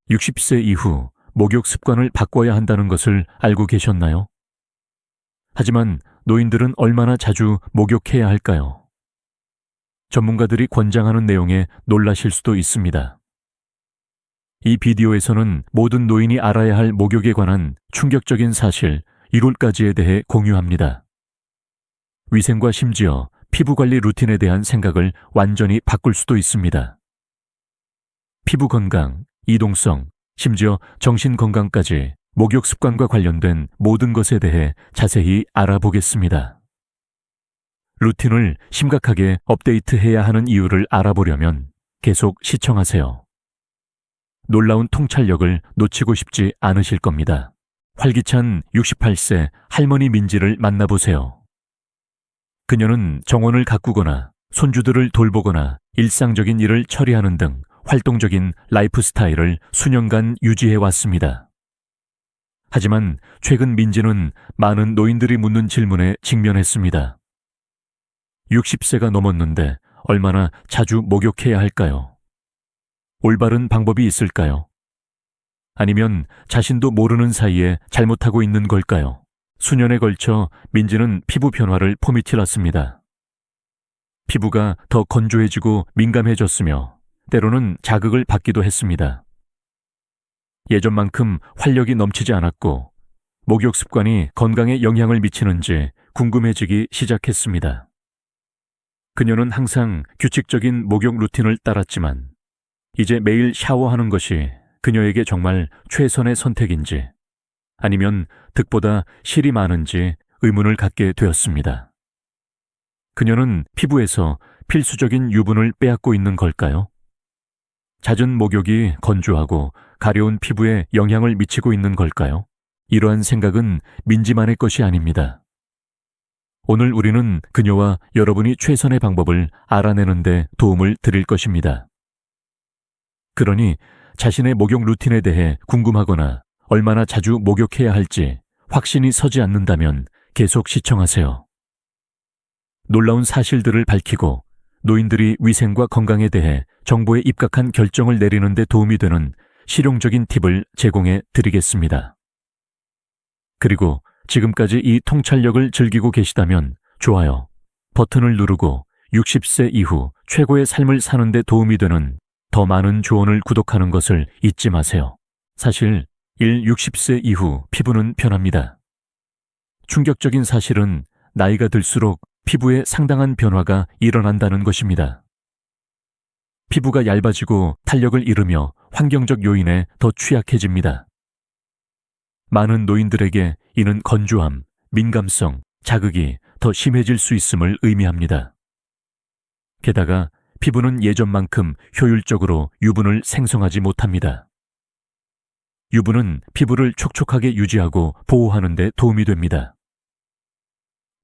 60세 이후 목욕 습관을 바꿔야 한다는 것을 알고 계셨나요? 하지만 노인들은 얼마나 자주 목욕해야 할까요? 전문가들이 권장하는 내용에 놀라실 수도 있습니다. 이 비디오에서는 모든 노인이 알아야 할 목욕에 관한 충격적인 사실 7가지에 대해 공유합니다. 위생과 심지어 피부관리 루틴에 대한 생각을 완전히 바꿀 수도 있습니다. 피부 건강, 이동성, 심지어 정신 건강까지 목욕 습관과 관련된 모든 것에 대해 자세히 알아보겠습니다. 루틴을 심각하게 업데이트해야 하는 이유를 알아보려면 계속 시청하세요. 놀라운 통찰력을 놓치고 싶지 않으실 겁니다. 활기찬 68세 할머니 민지를 만나보세요. 그녀는 정원을 가꾸거나 손주들을 돌보거나 일상적인 일을 처리하는 등 활동적인 라이프 스타일을 수년간 유지해왔습니다. 하지만 최근 민지는 많은 노인들이 묻는 질문에 직면했습니다. 60세가 넘었는데 얼마나 자주 목욕해야 할까요? 올바른 방법이 있을까요? 아니면 자신도 모르는 사이에 잘못하고 있는 걸까요? 수년에 걸쳐 민지는 피부 변화를 포미트랐습니다. 피부가 더 건조해지고 민감해졌으며 때로는 자극을 받기도 했습니다. 예전만큼 활력이 넘치지 않았고 목욕 습관이 건강에 영향을 미치는지 궁금해지기 시작했습니다. 그녀는 항상 규칙적인 목욕 루틴을 따랐지만 이제 매일 샤워하는 것이 그녀에게 정말 최선의 선택인지 아니면 득보다 실이 많은지 의문을 갖게 되었습니다. 그녀는 피부에서 필수적인 유분을 빼앗고 있는 걸까요? 잦은 목욕이 건조하고 가려운 피부에 영향을 미치고 있는 걸까요? 이러한 생각은 민지만의 것이 아닙니다. 오늘 우리는 그녀와 여러분이 최선의 방법을 알아내는 데 도움을 드릴 것입니다. 그러니 자신의 목욕 루틴에 대해 궁금하거나 얼마나 자주 목욕해야 할지 확신이 서지 않는다면 계속 시청하세요. 놀라운 사실들을 밝히고 노인들이 위생과 건강에 대해 정보에 입각한 결정을 내리는 데 도움이 되는 실용적인 팁을 제공해 드리겠습니다. 그리고 지금까지 이 통찰력을 즐기고 계시다면 좋아요 버튼을 누르고 60세 이후 최고의 삶을 사는 데 도움이 되는 더 많은 조언을 구독하는 것을 잊지 마세요. 사실 60세 이후 피부는 변합니다. 충격적인 사실은 나이가 들수록 피부에 상당한 변화가 일어난다는 것입니다. 피부가 얇아지고 탄력을 잃으며 환경적 요인에 더 취약해집니다. 많은 노인들에게 이는 건조함, 민감성, 자극이 더 심해질 수 있음을 의미합니다. 게다가 피부는 예전만큼 효율적으로 유분을 생성하지 못합니다. 유분은 피부를 촉촉하게 유지하고 보호하는 데 도움이 됩니다.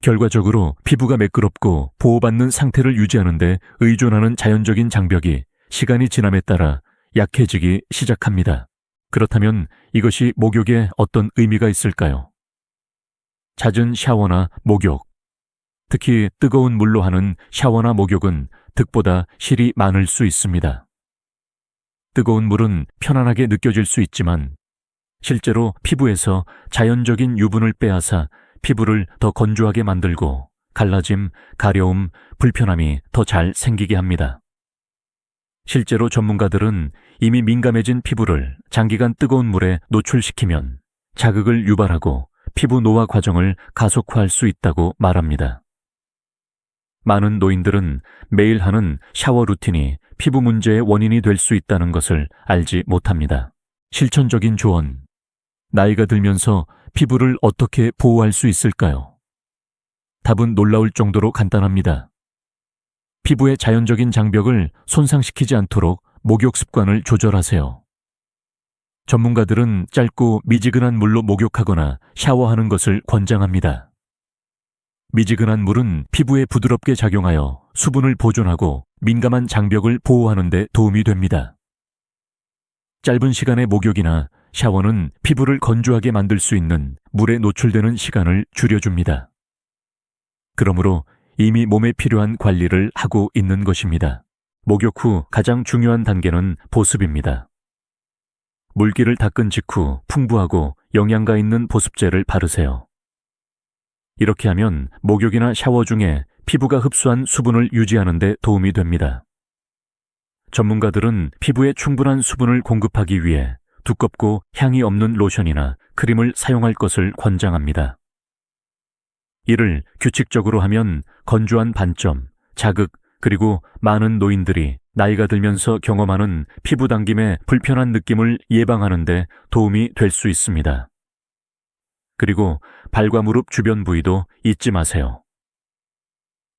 결과적으로 피부가 매끄럽고 보호받는 상태를 유지하는 데 의존하는 자연적인 장벽이 시간이 지남에 따라 약해지기 시작합니다. 그렇다면 이것이 목욕에 어떤 의미가 있을까요? 잦은 샤워나 목욕, 특히 뜨거운 물로 하는 샤워나 목욕은 득보다 실이 많을 수 있습니다. 뜨거운 물은 편안하게 느껴질 수 있지만 실제로 피부에서 자연적인 유분을 빼앗아 피부를 더 건조하게 만들고 갈라짐, 가려움, 불편함이 더 잘 생기게 합니다. 실제로 전문가들은 이미 민감해진 피부를 장기간 뜨거운 물에 노출시키면 자극을 유발하고 피부 노화 과정을 가속화할 수 있다고 말합니다. 많은 노인들은 매일 하는 샤워 루틴이 피부 문제의 원인이 될 수 있다는 것을 알지 못합니다. 실천적인 조언. 나이가 들면서 피부를 어떻게 보호할 수 있을까요? 답은 놀라울 정도로 간단합니다. 피부의 자연적인 장벽을 손상시키지 않도록 목욕 습관을 조절하세요. 전문가들은 짧고 미지근한 물로 목욕하거나 샤워하는 것을 권장합니다. 미지근한 물은 피부에 부드럽게 작용하여 수분을 보존하고 민감한 장벽을 보호하는 데 도움이 됩니다. 짧은 시간의 목욕이나 샤워는 피부를 건조하게 만들 수 있는 물에 노출되는 시간을 줄여줍니다. 그러므로 이미 몸에 필요한 관리를 하고 있는 것입니다. 목욕 후 가장 중요한 단계는 보습입니다. 물기를 닦은 직후 풍부하고 영양가 있는 보습제를 바르세요. 이렇게 하면 목욕이나 샤워 중에 피부가 흡수한 수분을 유지하는 데 도움이 됩니다. 전문가들은 피부에 충분한 수분을 공급하기 위해 두껍고 향이 없는 로션이나 크림을 사용할 것을 권장합니다. 이를 규칙적으로 하면 건조한 반점, 자극, 그리고 많은 노인들이 나이가 들면서 경험하는 피부 당김의 불편한 느낌을 예방하는 데 도움이 될 수 있습니다. 그리고 발과 무릎 주변 부위도 잊지 마세요.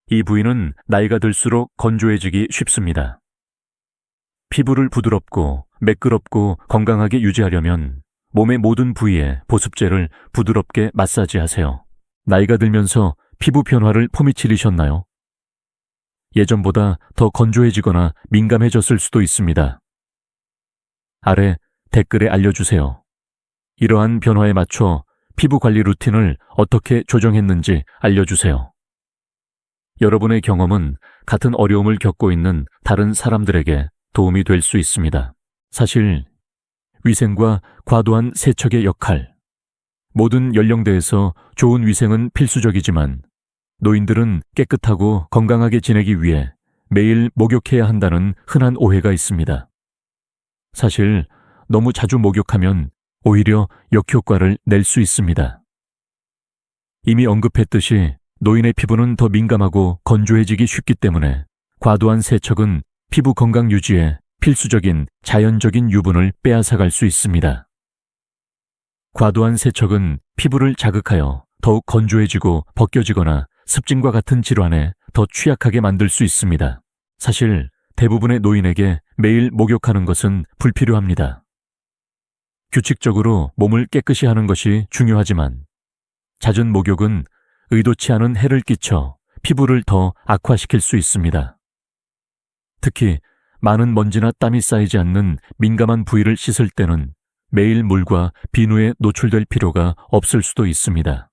이 부위는 나이가 들수록 건조해지기 쉽습니다. 피부를 부드럽고 매끄럽고 건강하게 유지하려면 몸의 모든 부위에 보습제를 부드럽게 마사지하세요. 나이가 들면서 피부 변화를 포미치리셨나요? 예전보다 더 건조해지거나 민감해졌을 수도 있습니다. 아래 댓글에 알려주세요. 이러한 변화에 맞춰 피부 관리 루틴을 어떻게 조정했는지 알려주세요. 여러분의 경험은 같은 어려움을 겪고 있는 다른 사람들에게 도움이 될 수 있습니다. 사실 위생과 과도한 세척의 역할, 모든 연령대에서 좋은 위생은 필수적이지만 노인들은 깨끗하고 건강하게 지내기 위해 매일 목욕해야 한다는 흔한 오해가 있습니다. 사실 너무 자주 목욕하면 오히려 역효과를 낼 수 있습니다. 이미 언급했듯이 노인의 피부는 더 민감하고 건조해지기 쉽기 때문에 과도한 세척은 피부 건강 유지에 필수적인 자연적인 유분을 빼앗아갈 수 있습니다. 과도한 세척은 피부를 자극하여 더욱 건조해지고 벗겨지거나 습진과 같은 질환에 더 취약하게 만들 수 있습니다. 사실 대부분의 노인에게 매일 목욕하는 것은 불필요합니다. 규칙적으로 몸을 깨끗이 하는 것이 중요하지만 잦은 목욕은 의도치 않은 해를 끼쳐 피부를 더 악화시킬 수 있습니다. 특히 많은 먼지나 땀이 쌓이지 않는 민감한 부위를 씻을 때는 매일 물과 비누에 노출될 필요가 없을 수도 있습니다.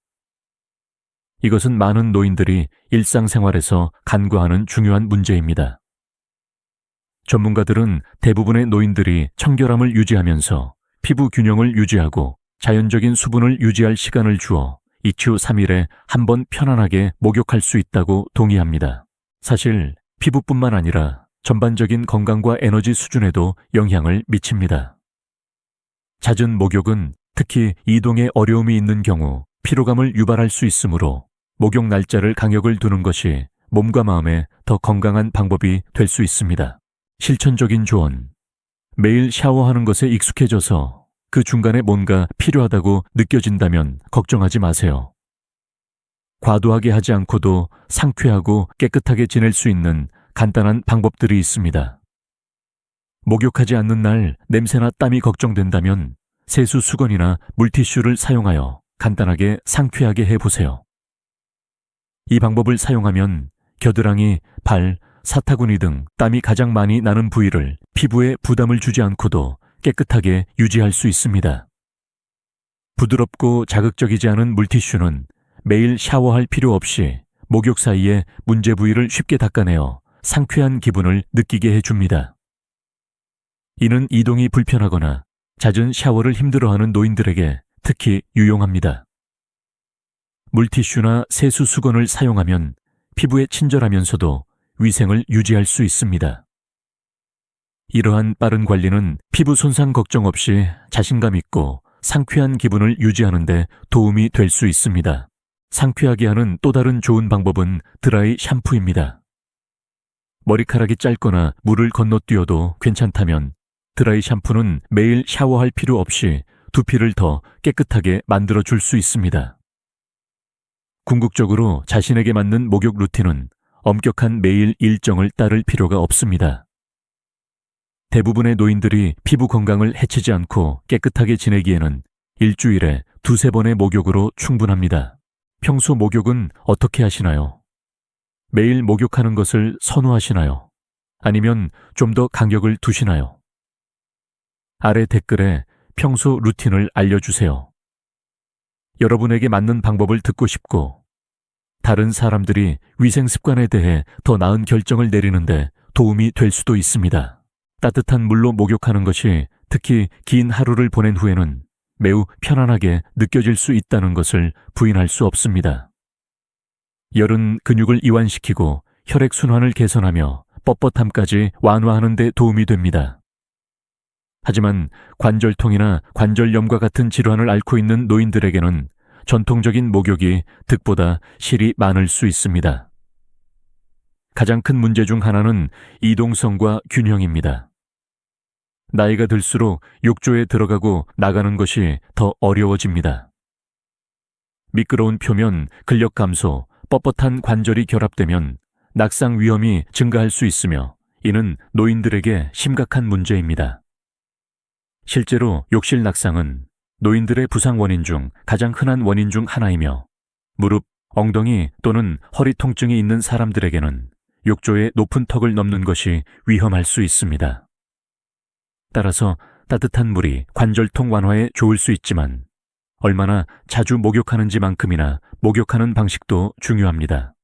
이것은 많은 노인들이 일상생활에서 간과하는 중요한 문제입니다. 전문가들은 대부분의 노인들이 청결함을 유지하면서 피부 균형을 유지하고 자연적인 수분을 유지할 시간을 주어 2주 3일에 한 번 편안하게 목욕할 수 있다고 동의합니다. 사실 피부뿐만 아니라 전반적인 건강과 에너지 수준에도 영향을 미칩니다. 잦은 목욕은 특히 이동에 어려움이 있는 경우 피로감을 유발할 수 있으므로 목욕 날짜를 간격을 두는 것이 몸과 마음에 더 건강한 방법이 될 수 있습니다. 실천적인 조언. 매일 샤워하는 것에 익숙해져서 그 중간에 뭔가 필요하다고 느껴진다면 걱정하지 마세요. 과도하게 하지 않고도 상쾌하고 깨끗하게 지낼 수 있는 간단한 방법들이 있습니다. 목욕하지 않는 날 냄새나 땀이 걱정된다면 세수 수건이나 물티슈를 사용하여 간단하게 상쾌하게 해보세요. 이 방법을 사용하면 겨드랑이, 발, 사타구니 등 땀이 가장 많이 나는 부위를 피부에 부담을 주지 않고도 깨끗하게 유지할 수 있습니다. 부드럽고 자극적이지 않은 물티슈는 매일 샤워할 필요 없이 목욕 사이에 문제 부위를 쉽게 닦아내어 상쾌한 기분을 느끼게 해줍니다. 이는 이동이 불편하거나 잦은 샤워를 힘들어하는 노인들에게 특히 유용합니다. 물티슈나 세수 수건을 사용하면 피부에 친절하면서도 위생을 유지할 수 있습니다. 이러한 빠른 관리는 피부 손상 걱정 없이 자신감 있고 상쾌한 기분을 유지하는 데 도움이 될 수 있습니다. 상쾌하게 하는 또 다른 좋은 방법은 드라이 샴푸입니다. 머리카락이 짧거나 물을 건너뛰어도 괜찮다면 드라이 샴푸는 매일 샤워할 필요 없이 두피를 더 깨끗하게 만들어줄 수 있습니다. 궁극적으로 자신에게 맞는 목욕 루틴은 엄격한 매일 일정을 따를 필요가 없습니다. 대부분의 노인들이 피부 건강을 해치지 않고 깨끗하게 지내기에는 일주일에 2-3번의 목욕으로 충분합니다. 평소 목욕은 어떻게 하시나요? 매일 목욕하는 것을 선호하시나요? 아니면 좀 더 간격을 두시나요? 아래 댓글에 평소 루틴을 알려주세요. 여러분에게 맞는 방법을 듣고 싶고 다른 사람들이 위생 습관에 대해 더 나은 결정을 내리는데 도움이 될 수도 있습니다. 따뜻한 물로 목욕하는 것이 특히 긴 하루를 보낸 후에는 매우 편안하게 느껴질 수 있다는 것을 부인할 수 없습니다. 열은 근육을 이완시키고 혈액순환을 개선하며 뻣뻣함까지 완화하는 데 도움이 됩니다. 하지만 관절통이나 관절염과 같은 질환을 앓고 있는 노인들에게는 전통적인 목욕이 득보다 실이 많을 수 있습니다. 가장 큰 문제 중 하나는 이동성과 균형입니다. 나이가 들수록 욕조에 들어가고 나가는 것이 더 어려워집니다. 미끄러운 표면, 근력 감소, 뻣뻣한 관절이 결합되면 낙상 위험이 증가할 수 있으며 이는 노인들에게 심각한 문제입니다. 실제로 욕실 낙상은 노인들의 부상 원인 중 가장 흔한 원인 중 하나이며 무릎, 엉덩이 또는 허리 통증이 있는 사람들에게는 욕조의 높은 턱을 넘는 것이 위험할 수 있습니다. 따라서 따뜻한 물이 관절통 완화에 좋을 수 있지만 얼마나 자주 목욕하는지만큼이나 목욕하는 방식도 중요합니다.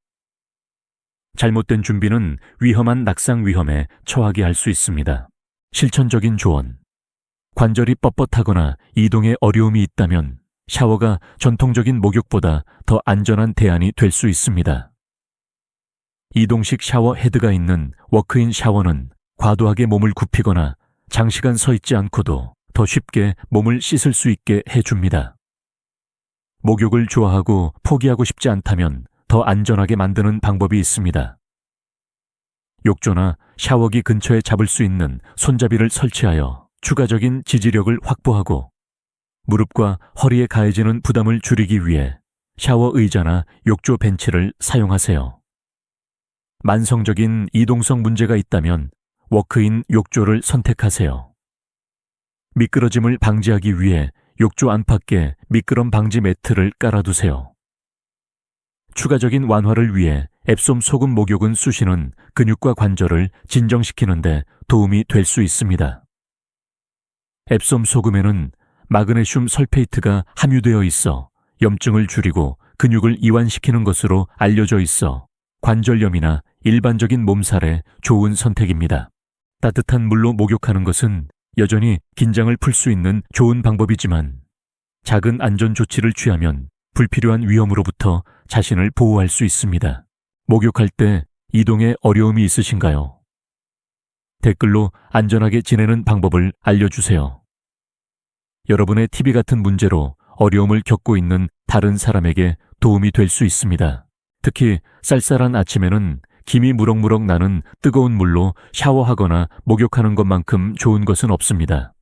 잘못된 준비는 위험한 낙상 위험에 처하게 할 수 있습니다. 실천적인 조언. 관절이 뻣뻣하거나 이동에 어려움이 있다면 샤워가 전통적인 목욕보다 더 안전한 대안이 될 수 있습니다. 이동식 샤워 헤드가 있는 워크인 샤워는 과도하게 몸을 굽히거나 장시간 서 있지 않고도 더 쉽게 몸을 씻을 수 있게 해줍니다. 목욕을 좋아하고 포기하고 싶지 않다면 더 안전하게 만드는 방법이 있습니다. 욕조나 샤워기 근처에 잡을 수 있는 손잡이를 설치하여 추가적인 지지력을 확보하고 무릎과 허리에 가해지는 부담을 줄이기 위해 샤워 의자나 욕조 벤치를 사용하세요. 만성적인 이동성 문제가 있다면 워크인 욕조를 선택하세요. 미끄러짐을 방지하기 위해 욕조 안팎에 미끄럼 방지 매트를 깔아두세요. 추가적인 완화를 위해 앱솜 소금 목욕은 쑤시는 근육과 관절을 진정시키는 데 도움이 될 수 있습니다. 앱솜 소금에는 마그네슘 설페이트가 함유되어 있어 염증을 줄이고 근육을 이완시키는 것으로 알려져 있어 관절염이나 일반적인 몸살에 좋은 선택입니다. 따뜻한 물로 목욕하는 것은 여전히 긴장을 풀 수 있는 좋은 방법이지만 작은 안전 조치를 취하면 불필요한 위험으로부터 자신을 보호할 수 있습니다. 목욕할 때 이동에 어려움이 있으신가요? 댓글로 안전하게 지내는 방법을 알려주세요. 여러분의 TV 같은 문제로 어려움을 겪고 있는 다른 사람에게 도움이 될 수 있습니다. 특히 쌀쌀한 아침에는 김이 무럭무럭 나는 뜨거운 물로 샤워하거나 목욕하는 것만큼 좋은 것은 없습니다.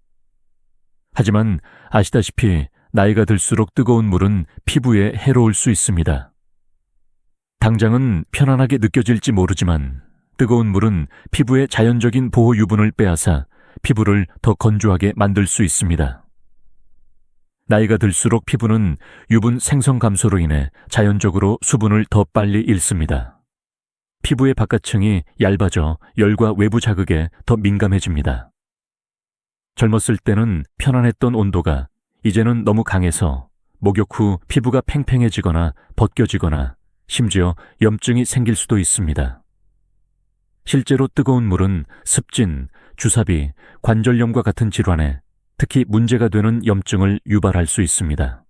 하지만 아시다시피 나이가 들수록 뜨거운 물은 피부에 해로울 수 있습니다. 당장은 편안하게 느껴질지 모르지만 뜨거운 물은 피부의 자연적인 보호 유분을 빼앗아 피부를 더 건조하게 만들 수 있습니다. 나이가 들수록 피부는 유분 생성 감소로 인해 자연적으로 수분을 더 빨리 잃습니다. 피부의 바깥층이 얇아져 열과 외부 자극에 더 민감해집니다. 젊었을 때는 편안했던 온도가 이제는 너무 강해서 목욕 후 피부가 팽팽해지거나 벗겨지거나 심지어 염증이 생길 수도 있습니다. 실제로 뜨거운 물은 습진, 주사비, 관절염과 같은 질환에 특히 문제가 되는 염증을 유발할 수 있습니다.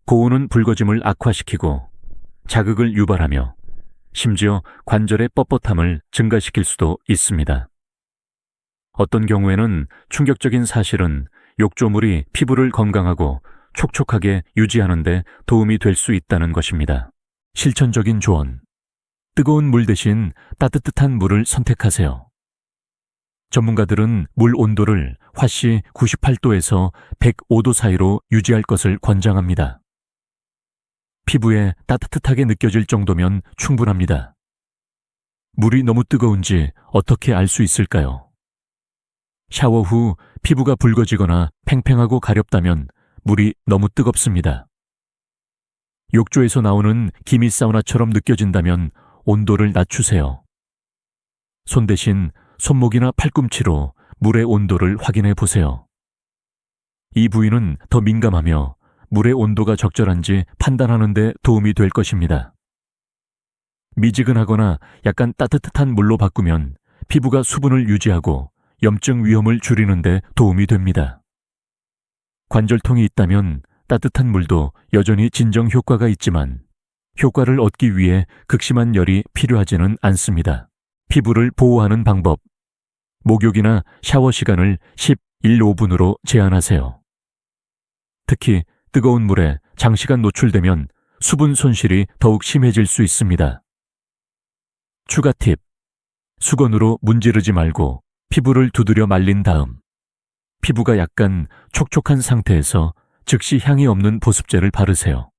고온은 붉어짐을 악화시키고 자극을 유발하며 심지어 관절의 뻣뻣함을 증가시킬 수도 있습니다. 어떤 경우에는 충격적인 사실은 욕조물이 피부를 건강하고 촉촉하게 유지하는 데 도움이 될 수 있다는 것입니다. 실천적인 조언. 뜨거운 물 대신 따뜻한 물을 선택하세요. 전문가들은 물 온도를 화씨 98도에서 105도 사이로 유지할 것을 권장합니다. 피부에 따뜻하게 느껴질 정도면 충분합니다. 물이 너무 뜨거운지 어떻게 알 수 있을까요? 샤워 후 피부가 붉어지거나 팽팽하고 가렵다면 물이 너무 뜨겁습니다. 욕조에서 나오는 기미 사우나처럼 느껴진다면 온도를 낮추세요. 손 대신 손목이나 팔꿈치로 물의 온도를 확인해 보세요. 이 부위는 더 민감하며 물의 온도가 적절한지 판단하는 데 도움이 될 것입니다. 미지근하거나 약간 따뜻한 물로 바꾸면 피부가 수분을 유지하고 염증 위험을 줄이는 데 도움이 됩니다. 관절통이 있다면 따뜻한 물도 여전히 진정 효과가 있지만 효과를 얻기 위해 극심한 열이 필요하지는 않습니다. 피부를 보호하는 방법. 목욕이나 샤워 시간을 11~15분으로 제한하세요. 특히 뜨거운 물에 장시간 노출되면 수분 손실이 더욱 심해질 수 있습니다. 추가 팁. 수건으로 문지르지 말고 피부를 두드려 말린 다음 피부가 약간 촉촉한 상태에서 즉시 향이 없는 보습제를 바르세요.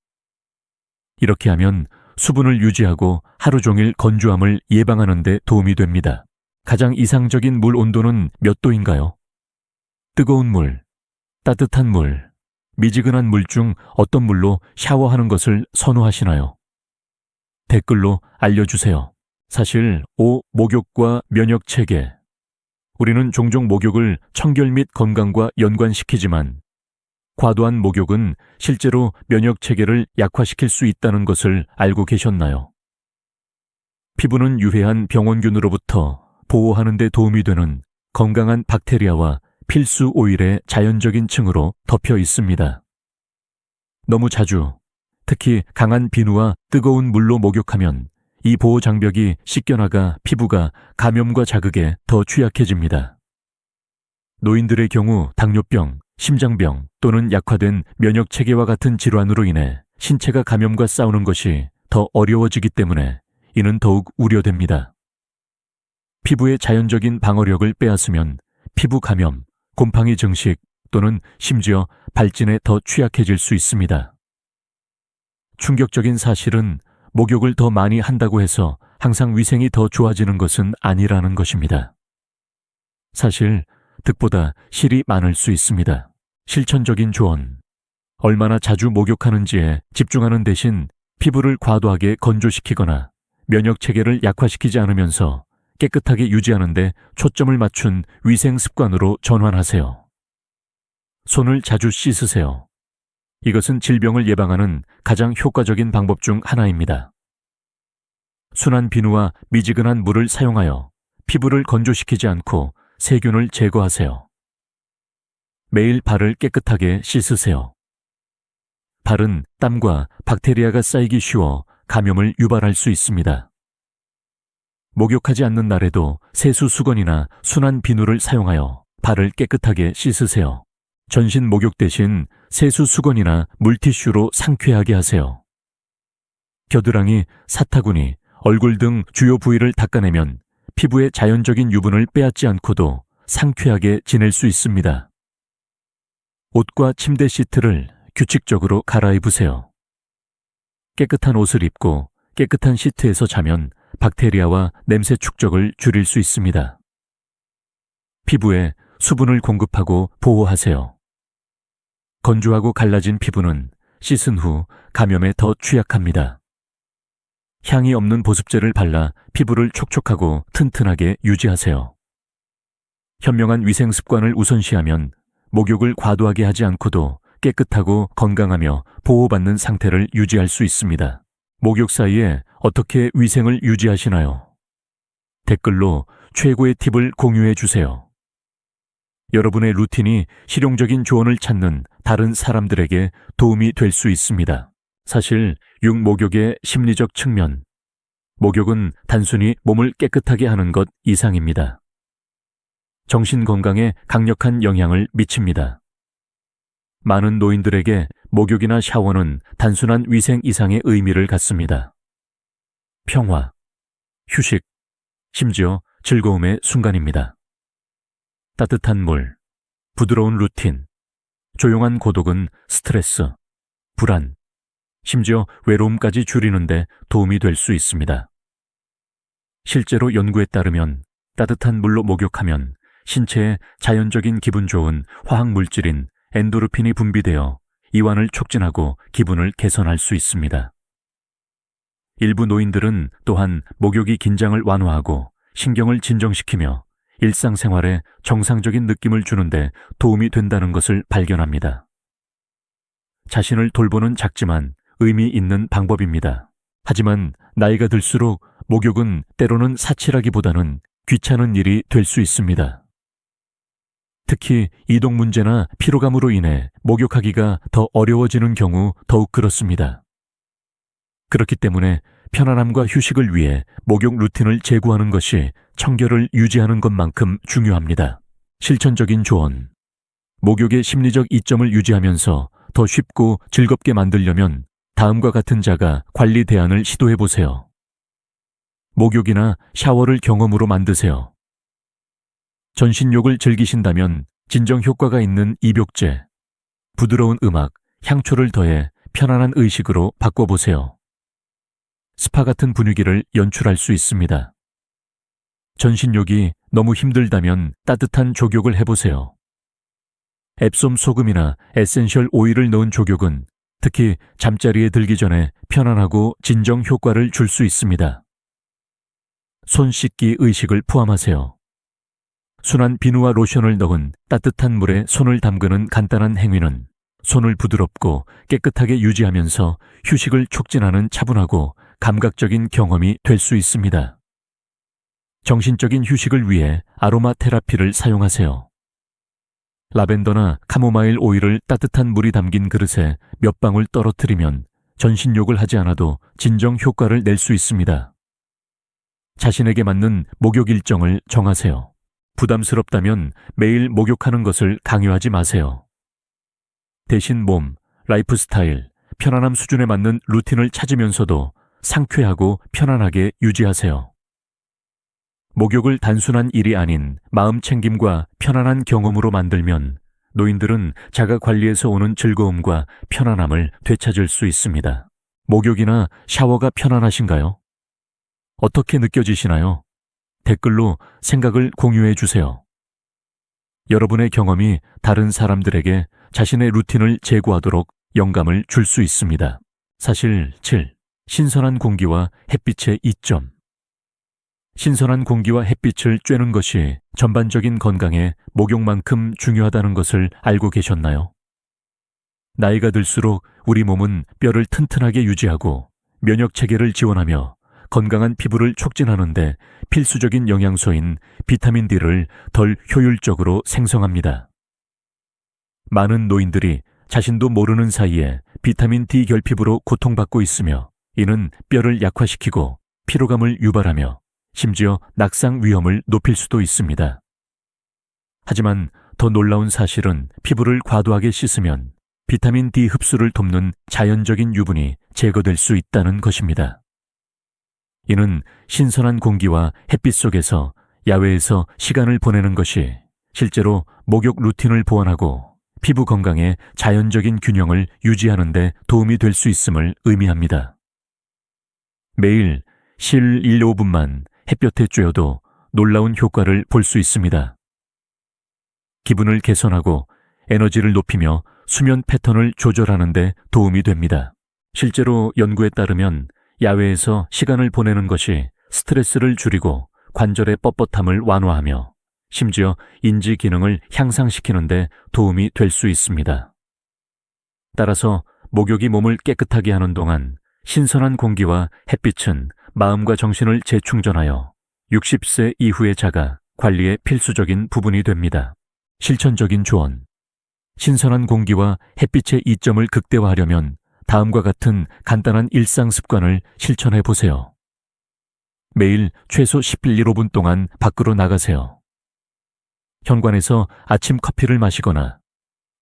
이렇게 하면 수분을 유지하고 하루 종일 건조함을 예방하는 데 도움이 됩니다. 가장 이상적인 물 온도는 몇 도인가요? 뜨거운 물, 따뜻한 물, 미지근한 물 중 어떤 물로 샤워하는 것을 선호하시나요? 댓글로 알려주세요. 사실 목욕과 면역 체계. 우리는 종종 목욕을 청결 및 건강과 연관시키지만 과도한 목욕은 실제로 면역 체계를 약화시킬 수 있다는 것을 알고 계셨나요? 피부는 유해한 병원균으로부터 보호하는 데 도움이 되는 건강한 박테리아와 필수 오일의 자연적인 층으로 덮여 있습니다. 너무 자주, 특히 강한 비누와 뜨거운 물로 목욕하면 이 보호 장벽이 씻겨나가 피부가 감염과 자극에 더 취약해집니다. 노인들의 경우 당뇨병, 심장병 또는 약화된 면역 체계와 같은 질환으로 인해 신체가 감염과 싸우는 것이 더 어려워지기 때문에 이는 더욱 우려됩니다. 피부의 자연적인 방어력을 빼앗으면 피부 감염, 곰팡이 증식 또는 심지어 발진에 더 취약해질 수 있습니다. 충격적인 사실은 목욕을 더 많이 한다고 해서 항상 위생이 더 좋아지는 것은 아니라는 것입니다. 사실 득보다 실이 많을 수 있습니다. 실천적인 조언. 얼마나 자주 목욕하는지에 집중하는 대신 피부를 과도하게 건조시키거나 면역 체계를 약화시키지 않으면서 깨끗하게 유지하는 데 초점을 맞춘 위생 습관으로 전환하세요. 손을 자주 씻으세요. 이것은 질병을 예방하는 가장 효과적인 방법 중 하나입니다. 순한 비누와 미지근한 물을 사용하여 피부를 건조시키지 않고 세균을 제거하세요. 매일 발을 깨끗하게 씻으세요. 발은 땀과 박테리아가 쌓이기 쉬워 감염을 유발할 수 있습니다. 목욕하지 않는 날에도 세수 수건이나 순한 비누를 사용하여 발을 깨끗하게 씻으세요. 전신 목욕 대신 세수 수건이나 물티슈로 상쾌하게 하세요. 겨드랑이, 사타구니, 얼굴 등 주요 부위를 닦아내면 피부의 자연적인 유분을 빼앗지 않고도 상쾌하게 지낼 수 있습니다. 옷과 침대 시트를 규칙적으로 갈아입으세요. 깨끗한 옷을 입고 깨끗한 시트에서 자면 박테리아와 냄새 축적을 줄일 수 있습니다. 피부에 수분을 공급하고 보호하세요. 건조하고 갈라진 피부는 씻은 후 감염에 더 취약합니다. 향이 없는 보습제를 발라 피부를 촉촉하고 튼튼하게 유지하세요. 현명한 위생 습관을 우선시하면 목욕을 과도하게 하지 않고도 깨끗하고 건강하며 보호받는 상태를 유지할 수 있습니다. 목욕 사이에 어떻게 위생을 유지하시나요? 댓글로 최고의 팁을 공유해 주세요. 여러분의 루틴이 실용적인 조언을 찾는 다른 사람들에게 도움이 될 수 있습니다. 사실 육목욕의 심리적 측면, 목욕은 단순히 몸을 깨끗하게 하는 것 이상입니다. 정신 건강에 강력한 영향을 미칩니다. 많은 노인들에게 목욕이나 샤워는 단순한 위생 이상의 의미를 갖습니다. 평화, 휴식, 심지어 즐거움의 순간입니다. 따뜻한 물, 부드러운 루틴, 조용한 고독은 스트레스, 불안, 심지어 외로움까지 줄이는데 도움이 될 수 있습니다. 실제로 연구에 따르면 따뜻한 물로 목욕하면 신체에 자연적인 기분 좋은 화학 물질인 엔도르핀이 분비되어 이완을 촉진하고 기분을 개선할 수 있습니다. 일부 노인들은 또한 목욕이 긴장을 완화하고 신경을 진정시키며 일상생활에 정상적인 느낌을 주는데 도움이 된다는 것을 발견합니다. 자신을 돌보는 작지만 의미 있는 방법입니다. 하지만 나이가 들수록 목욕은 때로는 사치라기보다는 귀찮은 일이 될 수 있습니다. 특히 이동 문제나 피로감으로 인해 목욕하기가 더 어려워지는 경우 더욱 그렇습니다. 그렇기 때문에 편안함과 휴식을 위해 목욕 루틴을 제고하는 것이 청결을 유지하는 것만큼 중요합니다. 실천적인 조언. 목욕의 심리적 이점을 유지하면서 더 쉽고 즐겁게 만들려면 다음과 같은 자가 관리 대안을 시도해 보세요. 목욕이나 샤워를 경험으로 만드세요. 전신욕을 즐기신다면 진정 효과가 있는 입욕제, 부드러운 음악, 향초를 더해 편안한 의식으로 바꿔보세요. 스파 같은 분위기를 연출할 수 있습니다. 전신욕이 너무 힘들다면 따뜻한 족욕을 해보세요. 앱솜 소금이나 에센셜 오일을 넣은 족욕은 특히 잠자리에 들기 전에 편안하고 진정 효과를 줄 수 있습니다. 손 씻기 의식을 포함하세요. 순한 비누와 로션을 넣은 따뜻한 물에 손을 담그는 간단한 행위는 손을 부드럽고 깨끗하게 유지하면서 휴식을 촉진하는 차분하고 감각적인 경험이 될 수 있습니다. 정신적인 휴식을 위해 아로마 테라피를 사용하세요. 라벤더나 카모마일 오일을 따뜻한 물이 담긴 그릇에 몇 방울 떨어뜨리면 전신욕을 하지 않아도 진정 효과를 낼 수 있습니다. 자신에게 맞는 목욕 일정을 정하세요. 부담스럽다면 매일 목욕하는 것을 강요하지 마세요. 대신 몸, 라이프 스타일, 편안함 수준에 맞는 루틴을 찾으면서도 상쾌하고 편안하게 유지하세요. 목욕을 단순한 일이 아닌 마음 챙김과 편안한 경험으로 만들면 노인들은 자가 관리에서 오는 즐거움과 편안함을 되찾을 수 있습니다. 목욕이나 샤워가 편안하신가요? 어떻게 느껴지시나요? 댓글로 생각을 공유해 주세요. 여러분의 경험이 다른 사람들에게 자신의 루틴을 제고하도록 영감을 줄 수 있습니다. 사실 7. 신선한 공기와 햇빛의 이점. 신선한 공기와 햇빛을 쬐는 것이 전반적인 건강에 목욕만큼 중요하다는 것을 알고 계셨나요? 나이가 들수록 우리 몸은 뼈를 튼튼하게 유지하고 면역 체계를 지원하며 건강한 피부를 촉진하는 데 필수적인 영양소인 비타민 D를 덜 효율적으로 생성합니다. 많은 노인들이 자신도 모르는 사이에 비타민 D 결핍으로 고통받고 있으며 이는 뼈를 약화시키고 피로감을 유발하며 심지어 낙상 위험을 높일 수도 있습니다. 하지만 더 놀라운 사실은 피부를 과도하게 씻으면 비타민 D 흡수를 돕는 자연적인 유분이 제거될 수 있다는 것입니다. 이는 신선한 공기와 햇빛 속에서 야외에서 시간을 보내는 것이 실제로 목욕 루틴을 보완하고 피부 건강의 자연적인 균형을 유지하는 데 도움이 될 수 있음을 의미합니다. 매일 실 1, 5분만 햇볕에 쬐어도 놀라운 효과를 볼 수 있습니다. 기분을 개선하고 에너지를 높이며 수면 패턴을 조절하는 데 도움이 됩니다. 실제로 연구에 따르면 야외에서 시간을 보내는 것이 스트레스를 줄이고 관절의 뻣뻣함을 완화하며 심지어 인지 기능을 향상시키는 데 도움이 될 수 있습니다. 따라서 목욕이 몸을 깨끗하게 하는 동안 신선한 공기와 햇빛은 마음과 정신을 재충전하여 60세 이후의 자가 관리의 필수적인 부분이 됩니다. 실천적인 조언. 신선한 공기와 햇빛의 이점을 극대화하려면 다음과 같은 간단한 일상 습관을 실천해 보세요. 매일 최소 10일 15분 동안 밖으로 나가세요. 현관에서 아침 커피를 마시거나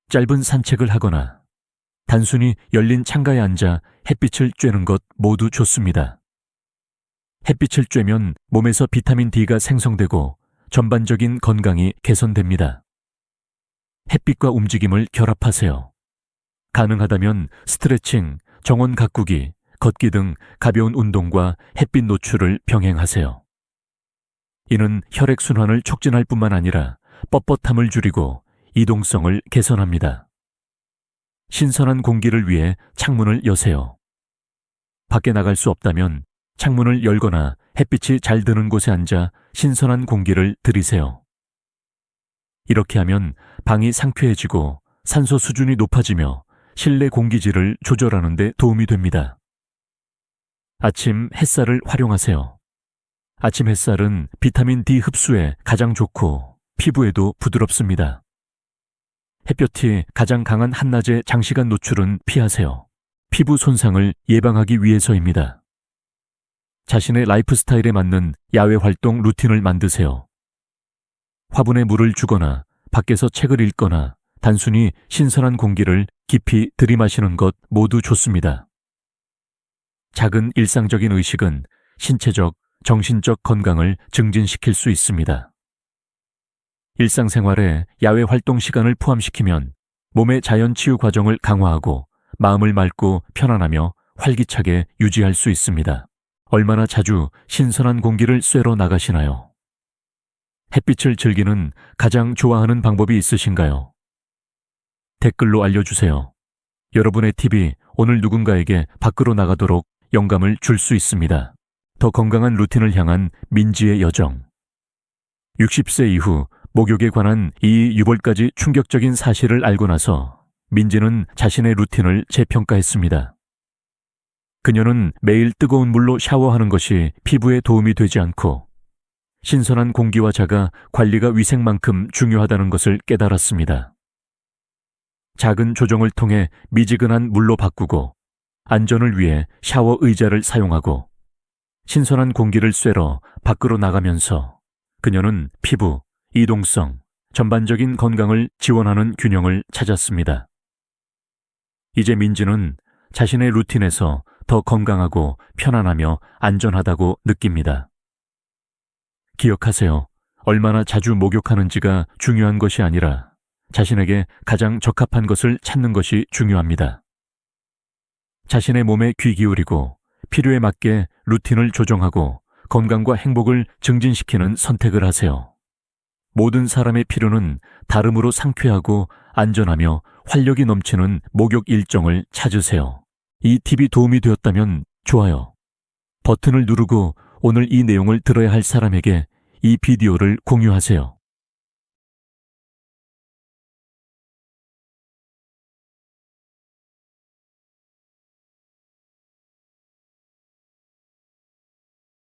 짧은 산책을 하거나 단순히 열린 창가에 앉아 햇빛을 쬐는 것 모두 좋습니다. 햇빛을 쬐면 몸에서 비타민 D가 생성되고 전반적인 건강이 개선됩니다. 햇빛과 움직임을 결합하세요. 가능하다면 스트레칭, 정원 가꾸기, 걷기 등 가벼운 운동과 햇빛 노출을 병행하세요. 이는 혈액순환을 촉진할 뿐만 아니라 뻣뻣함을 줄이고 이동성을 개선합니다. 신선한 공기를 위해 창문을 여세요. 밖에 나갈 수 없다면 창문을 열거나 햇빛이 잘 드는 곳에 앉아 신선한 공기를 들이세요. 이렇게 하면 방이 상쾌해지고 산소 수준이 높아지며 실내 공기질을 조절하는 데 도움이 됩니다. 아침 햇살을 활용하세요. 아침 햇살은 비타민 D 흡수에 가장 좋고 피부에도 부드럽습니다. 햇볕이 가장 강한 한낮의 장시간 노출은 피하세요. 피부 손상을 예방하기 위해서입니다. 자신의 라이프 스타일에 맞는 야외 활동 루틴을 만드세요. 화분에 물을 주거나 밖에서 책을 읽거나 단순히 신선한 공기를 깊이 들이마시는 것 모두 좋습니다. 작은 일상적인 의식은 신체적, 정신적 건강을 증진시킬 수 있습니다. 일상생활에 야외 활동 시간을 포함시키면 몸의 자연 치유 과정을 강화하고 마음을 맑고 편안하며 활기차게 유지할 수 있습니다. 얼마나 자주 신선한 공기를 쐬러 나가시나요? 햇빛을 즐기는 가장 좋아하는 방법이 있으신가요? 댓글로 알려주세요. 여러분의 팁이 오늘 누군가에게 밖으로 나가도록 영감을 줄 수 있습니다. 더 건강한 루틴을 향한 민지의 여정. 60세 이후 목욕에 관한 이 유골까지 충격적인 사실을 알고 나서 민지는 자신의 루틴을 재평가했습니다. 그녀는 매일 뜨거운 물로 샤워하는 것이 피부에 도움이 되지 않고 신선한 공기와 자가 관리가 위생만큼 중요하다는 것을 깨달았습니다. 작은 조정을 통해 미지근한 물로 바꾸고 안전을 위해 샤워 의자를 사용하고 신선한 공기를 쐬러 밖으로 나가면서 그녀는 피부, 이동성, 전반적인 건강을 지원하는 균형을 찾았습니다. 이제 민지는 자신의 루틴에서 더 건강하고 편안하며 안전하다고 느낍니다. 기억하세요. 얼마나 자주 목욕하는지가 중요한 것이 아니라 자신에게 가장 적합한 것을 찾는 것이 중요합니다. 자신의 몸에 귀 기울이고 필요에 맞게 루틴을 조정하고 건강과 행복을 증진시키는 선택을 하세요. 모든 사람의 필요는 다름으로 상쾌하고 안전하며 활력이 넘치는 목욕 일정을 찾으세요. 이 팁이 도움이 되었다면 좋아요 버튼을 누르고 오늘 이 내용을 들어야 할 사람에게 이 비디오를 공유하세요.